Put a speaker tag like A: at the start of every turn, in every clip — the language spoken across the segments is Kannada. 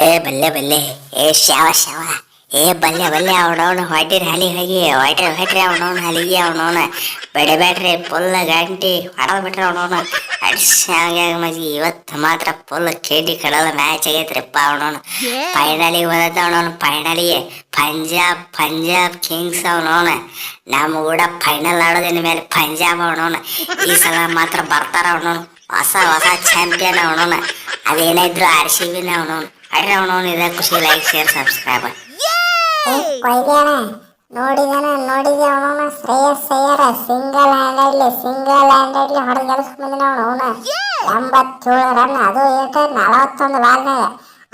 A: ಏ ಬಲ್ಲೆ ಬಲ್ಲೆ ಏ ಶಾವ ಶಾವ ಏ ಬಲ್ಲೆ ಬಲ್ಲೆ ಅವನವನು ಹೊಟ್ಟಿರ ಹಲಿ ಹೋಗಿ ಹೊಟ್ರಿ ಅವನವನು ಹಲಿಗೆ ಅವನವನ ಬೆಳೆಬೇಡ್ರಿ ಫುಲ್ ಗಂಟಿ ಹೊಡೆದ್ ಬಿಟ್ರಿ ಅವನವನು ಅಡ್ಸಾಗ ಮಜಿ ಇವತ್ತು ಮಾತ್ರ ಫುಲ್ ಕೇಟಿ ಕಡಲ ಮ್ಯಾಚ್ ಆಗೈತ್ರಿಪ್ಪ ಅವನವನು ಫೈನಲಿಗೆ ಹೋದ ಅವನವನು ಫೈನಲಿಗೆ ಪಂಜಾಬ್ ಕಿಂಗ್ಸ್ ಅವನವನ ನಮ್ಮ ಕೂಡ ಫೈನಲ್ ಆಡೋದಿನ ಮೇಲೆ ಪಂಜಾಬ್ ಅವನವನ ಈ ಸಲ ಮಾತ್ರ ಬರ್ತಾರ ಅವನವನು ಹೊಸ ಚಾಂಪಿಯನ್ ಅವನವನ ಅದೇನಿದ್ರು RCB ಅವನವನು ಅಡ್ರೆ ಅವನವನು ಇದೇ ಖುಷಿ ಲೈಕ್ ಶೇರ್ ಸಬ್ಸ್ಕ್ರೈಬ್
B: ಕೊಯ್ದಾನ ನೋಡಿದೆ ಅವನವನ ಶ್ರೇಯಸ್ ಅಯ್ಯರ ಸಿಂಗಲ್ ಹ್ಯಾಂಡೆಡ್ಲಿ ಹೊಡೆದು ಗೆಲ್ಸ್ಕೊಂಡ್ ಅವನು 87 ರನ್, ಅದು ಏಟ 41 ಬಾಲ್ನಾಗ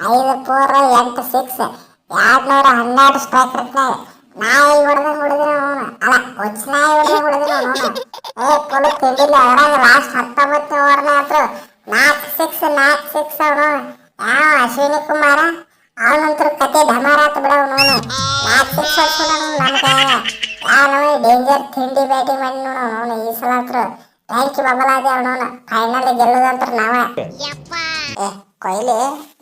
B: 5 4 8 6 212 ಸ್ಟ್ರೈಕ್ ರೇಟ್ನಾಗ ನಾಯಿ ಹೊಡೆದಿನ ಅವನು ಅಲ್ಲ ನಾಯಿ ಹೊಡೆದಿನ ಅವನು ಫುಲ್ ತಿಂಡಿಲ್ಲ. ಅದ್ರಾಗ ಲಾಸ್ಟ್ 19 ಓವರ್ನ ಆಯ್ತು 4 6 ಅವನು ಯಾವ ಅಶ್ವಿನಿ ಕುಮಾರ ಅವನಂತರ ಕತೆ ಧಮಾರಾತ್ ಬಿಡ ಅವನು 4 6 ಹೊಡ್ಸ್ಕೊಂಡ ನಮ್ಮ ಕೈಯಾಗ ಯಾವ ಡೇಂಜರ್ ತಿಂಡಿ ಬ್ಯಾಟಿಂಗ್ ಮಾಡಿ ನೋಡ ಅವನು ಈ ಸಲ ಹತ್ರ ಥ್ಯಾಂಕ್ ಯು ಬಬಲಾದಿ ಅವನವನು ಫೈನಲ್ ಗೆಲ್ಲೋದಂತ್ರ ನಾವ. ಕೊಹ್ಲಿ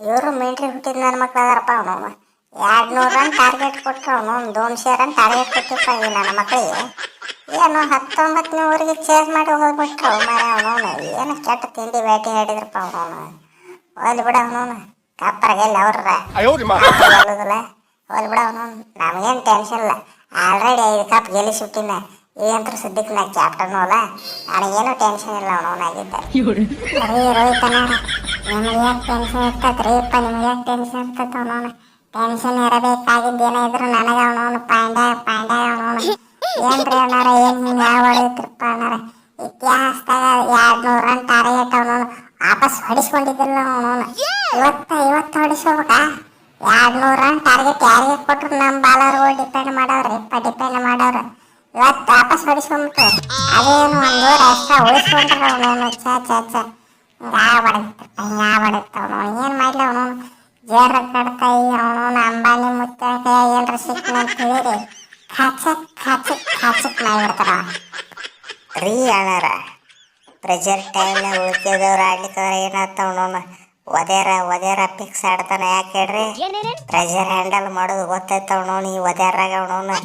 B: ಇವರು ಮಿಲಿಟರಿ ಹುಟ್ಟಿದ ನನ್ನ ಮಕ್ಳು ಅದಾರಪ್ಪ ಅವನು 200 ರನ್ ಟಾರ್ಗೆಟ್ ಕೊಟ್ಟರು ಅವನು 200 ರನ್ ಟಾರ್ಗೆಟ್ ಕೊಟ್ಟಿಪ್ಪ ಈ ನನ್ನ ಮಕ್ಕಳಿಗೆ ಏನು 19ನೇ ಊರಿಗೆ ಚೇಂಜ್ ಮಾಡಿ ಹೋಗ್ಬಿಟ್ರು ಮಾರ ಅವನವನು ಏನು ಕೆಟ್ಟ ತಿಂಡಿ ಬ್ಯಾಟಿಂಗ್ ಆಡಿದ್ರಪ್ಪ ಅವನವನು ಹೋಗ್ಲಿ ಬಿಡ ಅವನವನು ಕಪ್ಪರಾಗೆಲ್ಲ ಅವ್ರ ಗೆಲ್ಲೋದಿಲ್ಲ ಹೋಗ್ಲಿ ಬಿಡ ಅವನವನು ನಮಗೇನು ಟೆನ್ಷನ್ ಇಲ್ಲ ಆಲ್ರೆಡಿ 5 ಕಪ್ ಗೆಲ್ಲಿಸಿಬಿಟ್ಟಿನ ಏನಂತ್ರ ಸದ್ಯಕ್ಕೆ ನಾ ಕ್ಯಾಪ್ಟನ್ ಅಲ್ಲ ನನಗೇನು ಟೆನ್ಷನ್ ಇಲ್ಲ ಅವನವನಾಗಿದ್ದ. ಅರೇ ರೋಹಿತ್ ಅಣ್ಣ ನಿಮಗೆ ಯಾಕೆ ಟೆನ್ಷನ್ ಇರ್ತೈತೆ ರೀಪ್ಪ ನಿಮಗೆ ಯಾಕೆ ಟೆನ್ಷನ್ ಇರ್ತೈತೆ ಅವನವನು ಟೆನ್ಷನ್ ಇರಬೇಕಾಗಿದ್ದೇನೇ ಇದ್ರು ನನಗೆ ಅವನವನು ಪಾಂಡ್ಯ ಅವನವನು ಏನ್ರಿ ಅಣ್ಣಾರ ಏನು ಹಿಂಗೆ ಹೊಡೆಯುತ್ತಿರಪ್ಪ ಅಣ್ಣಾರ ಇತಿಹಾಸದಾಗ 200 ರನ್ ಟಾರ್ಗೆಟ್ ಅವನವನು ವಾಪಸ್ ಹೊಡಿಸ್ಕೊಂಡಿದ್ದಿಲ್ಲ ಅವನವನು ಇವತ್ತು ಹೊಡಿಸ್ಕೋಬೇಕಾ 200 ರನ್ ಟಾರ್ಗೆಟ್ ಯಾರಿಗೆ ಕೊಟ್ಟರು ನಮ್ಮ ಬಾಲರ್ಗಳು ಡಿಪೆಂಡ್ ಮಾಡವ್ರಿ ಇವತ್ತು ವಾಪಸ್ ಹೊಡಿಸ್ಕೊಂಬಿಟ್ಟು ಅದೇನು 1 ಓವರ್ ಎಕ್ಸ್ಟ್ರಾ ಉಳಿಸ್ಕೊಂಡ್ರೆ ಅವನವನು ಹಿಂಗೆ ಅವನವನು ಏನು ಮಾಡಲಿ ಅವನವನು ಜೇರ ಕಡ್ತಾಯಿ ಅವನವನು ಅಂಬಾನಿ ಮುತ್ತ ಏನ್ರ ಸಿಕ್ಕ ಅಂತ ಹೇಳಿರಿ ಖಾಚಕ್ ಮಾಡಿಬಿಡ್ತಾರ
A: ರೀ ಅಣ್ಣಾರ ಪ್ರೆಜರ್ ಟೈಮ್ನಾಗ ಉಳ್ಕಿದವ್ರು ಆಡ್ಲಿಕ್ಕೆ ಏನಾಗ್ತಾವನವನು ಒದೇರ ಪಿಕ್ಸ್ ಆಡ್ತಾನೆ ಯಾಕೆ ಹೇಳ್ರಿ ಪ್ರೆಜರ್ ಹ್ಯಾಂಡಲ್ ಮಾಡೋದು ಗೊತ್ತೈತವನವನು ಈ ಒದೇರಾಗ ಅವನವನು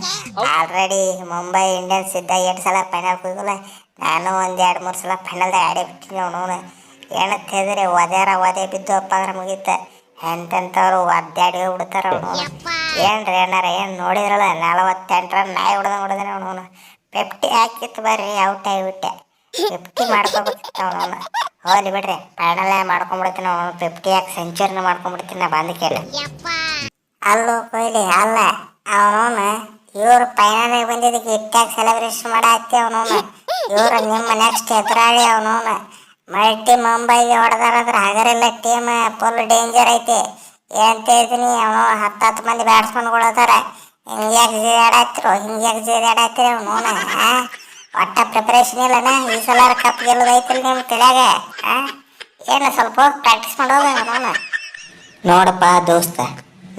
A: ಆಲ್ರೆಡಿ ಮುಂಬೈ ಇಂಡಿಯನ್ಸ್ ಇದ್ದ 8 ಸಲ ಫೈನಲ್ ಹೋಗಿಲ್ಲ ನಾನು 1-2-3 ಸಲ ಫೈನಲ್ದಾಗ ಆಡೇ ಬಿಟ್ಟಿನಿ ಅವನವನು ಏನಂತಿದ್ರೆ ಒದೆ ಬಿದ್ದಪ್ಪ ಅಂದ್ರೆ ಮುಗೀತ ಎಂತೆಂಥವ್ರು ಒದ್ದಾಡಿ ಹೋಗ್ಬಿಡ್ತಾರ ಅವನವನು ಏನ್ರಿ ಅಣ್ಣಾರ ಏನು ನೋಡಿದ್ರಲ್ಲ 48 ರನ್ ನಾಯಿ ಹೊಡೆದಿನ ಅವನವನು 50 ಹಾಕಿತ್ತು ಬರ್ರಿ ಔಟ್ ಆಗಿಬಿಟ್ಟೆ 50 ಮಾಡ್ಕೊಬೇಕಿತ್ತು ಅವನವನು ಹೋಗ್ಲಿ ಬಿಡ್ರಿ ಫೈನಲ್ ಮಾಡ್ಕೊಂಡ್ಬಿಡ್ತೀನಿ ಅವನು 50 ಯಾಕೆ ಸೆಂಚುರಿನ ಮಾಡ್ಕೊಂಡ್ಬಿಡ್ತೀನಿ ನಾ ಬಂದು ಕೇಳಿ
B: ಅಲ್ಲೋ ಕೊಹ್ಲಿ ಅಲ್ಲ ಅವನವನು ಇವ್ರು ಫೈನಲ್ ಬಂದಿದ್ದಕ್ಕೆ ಇಟ್ಟಾಗಿ ಸೆಲೆಬ್ರೇಷನ್ ಮಾಡಾಕ್ತಿ ಅವನವನು ಇವ್ರು ನಿಮ್ಮ ನೆಕ್ಸ್ಟ್ ಎದುರಾಳಿ ಅವನವನು ಮಲ್ಟಿ ಮುಂಬೈಗೆ ಹೊಡೆದಾರಂದ್ರೆ ಹಗರಿಲ್ಲ ಟೀಮ್ ಫುಲ್ ಡೇಂಜರ್ ಐತಿ ಏನಂತ ಹೇಳ್ತೀನಿ ಅವನು 10 ಮಂದಿ ಬ್ಯಾಟ್ಸ್ಮನ್ಗಳು ಹಿಂಗ್ಯಾಕೆ ಜೀದಾಡಾಯ್ತಿರಿ ಅವನು ಒಟ್ಟ ಪ್ರಿಪರೇಷನ್ ಇಲ್ಲನ ಈ ಸಲ ಕಪ್ ಗೆಲ್ಲೋದೈತಿಲ್ಲ ನಿಮ್ಮ ತಲೆಯಾಗ ಏನು ಸ್ವಲ್ಪ ಪ್ರಾಕ್ಟೀಸ್ ಮಾಡೋದು ಅವನು
A: ನೋಡಪ್ಪ ದೋಸ್ತ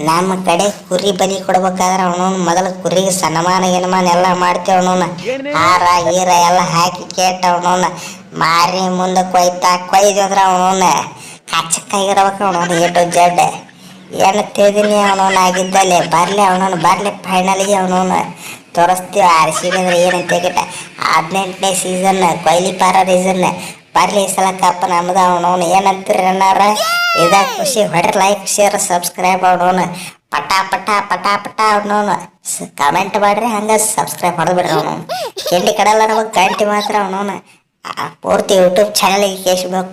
A: ನಮ್ಮ ಕಡೆ ಕುರಿ ಬಲಿ ಕೊಡ್ಬೇಕಾದ್ರೆ ಅವನವನು ಮೊದಲು ಕುರಿಗೆ ಸನ್ಮಾನ ಎಲ್ಲ ಮಾಡ್ತೇವೆ ಅವನವನು ಹಾರ ಗೀರ ಎಲ್ಲ ಹಾಕಿ ಕೇಟ ಅವನವನು ಮಾರಿ ಮುಂದೆ ಕೊಯ್ದು ಅಂದ್ರೆ ಅವನವನು ಕಚ್ಚಕ್ಕಾಗಿರ್ಬೇಕು ಅವನವನು ಏಟು ಜಡ್ ಏನು ತಿಳಿದೀನಿ ಅವನವನು ಆಗಿದ್ದಲ್ಲೇ ಬರಲಿ ಫೈನಲಿಗೆ ಅವನವನು ತೋರಿಸ್ತೀವಿ RCB ಅಂದ್ರೆ ಏನಂತ ಗಿಟ್ಟ 18ನೇ ಸೀಸನ್ ಕೊಹ್ಲಿ ಪಾರ ರೀಸನ್ ಬರಲಿ ಈ ಸಲ ಕಪ್ಪ ನಮ್ದು ಅವನವನು ಏನಂತೀರಿ ಅಣ್ಣಾರ ಇದ ಖುಷಿ ಹೊಡ್ರಿ ಲೈಕ್ ಶೇರ್ ಸಬ್ಸ್ಕ್ರೈಬ್ ಅವನವನು ಪಟ ಅವನವನು ಕಮೆಂಟ್ ಮಾಡ್ರಿ ಹಂಗೆ ಸಬ್ಸ್ಕ್ರೈಬ್ ಹೊಡೆದ್ಬಿಡ್ರಿ ಅವನವನು ತಿಂಡಿ ಕಡಲ್ಲ ನಮಗೆ ಗಂಟೆ ಮಾತ್ರ ಅವನವನು ಪೂರ್ತಿ ಯೂಟ್ಯೂಬ್ ಚಾನಲ್ಗೆ ಕೇಳಿಸ್ಬೇಕು.